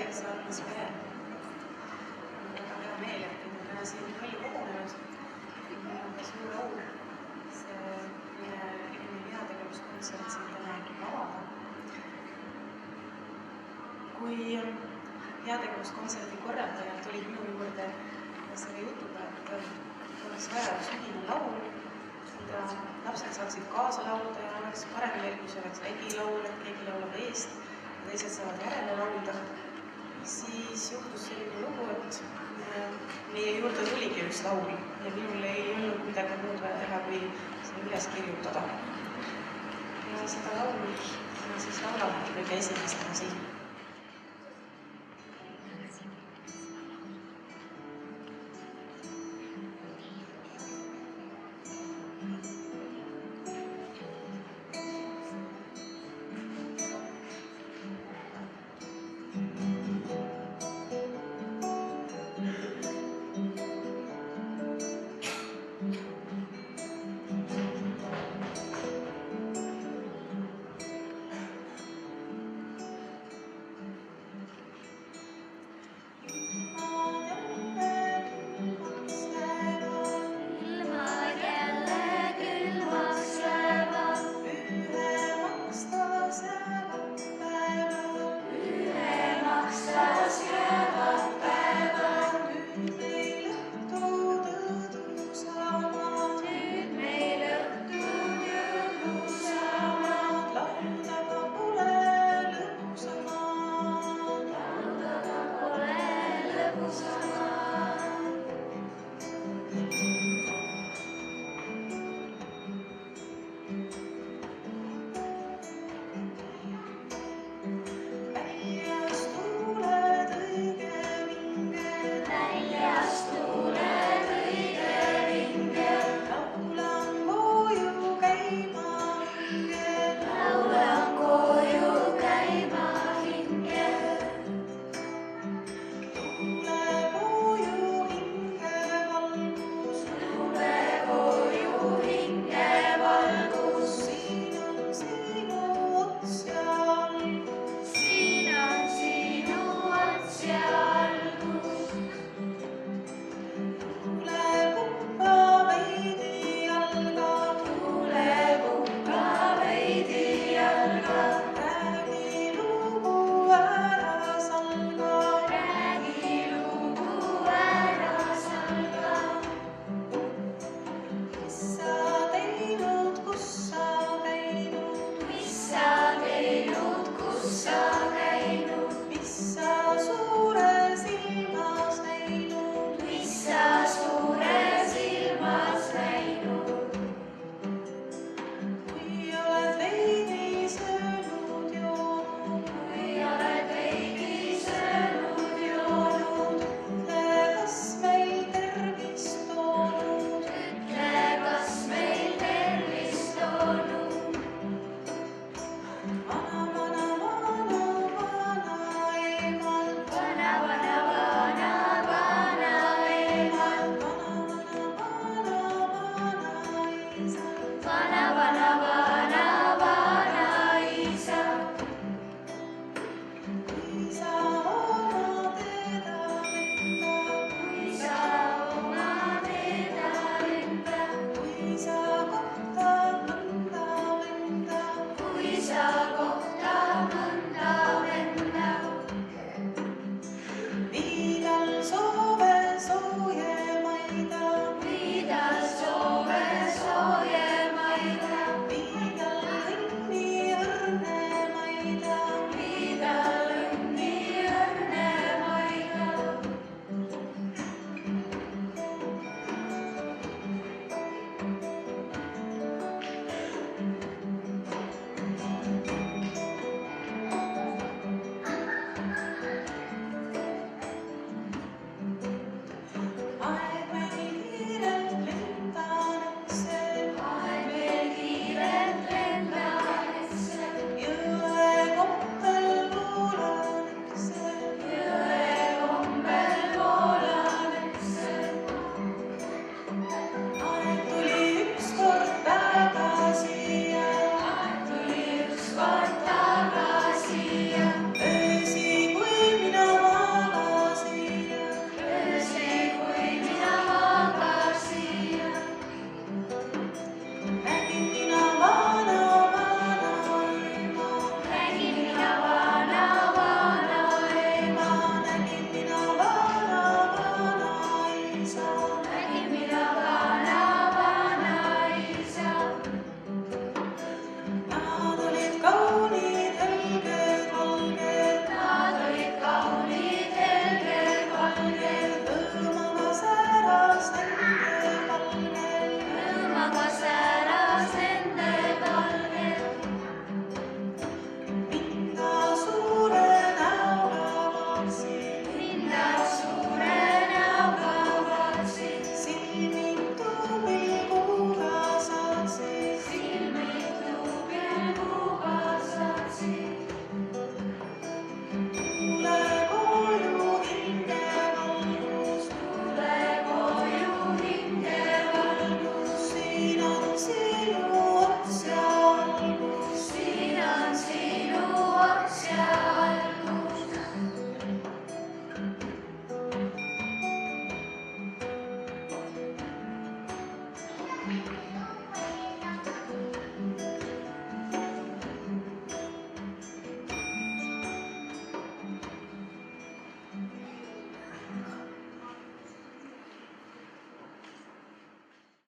armas pere. Mul on väga hea meel, et teid on täna siin palju kogunenud. Mul on ka suur au see heategevuskontsert siin täna avada. Kui heategevuskontserdi korraldajad tulid minu juurde selle jutuga, et oleks vaja üks ühine laul, mida lapsed saaksid kaasa laulda ja oleks parem veel, kui see oleks vägilaul, et keegi laulab eest ja teised saavad järele laulda, siis juhtus selline lugu, et meie juurde tuligi üks laul ja minul ei olnud midagi muud vaja teha, kui see üles kirjutada. Ja seda laulu siis laulamegi kõige esimestena siin.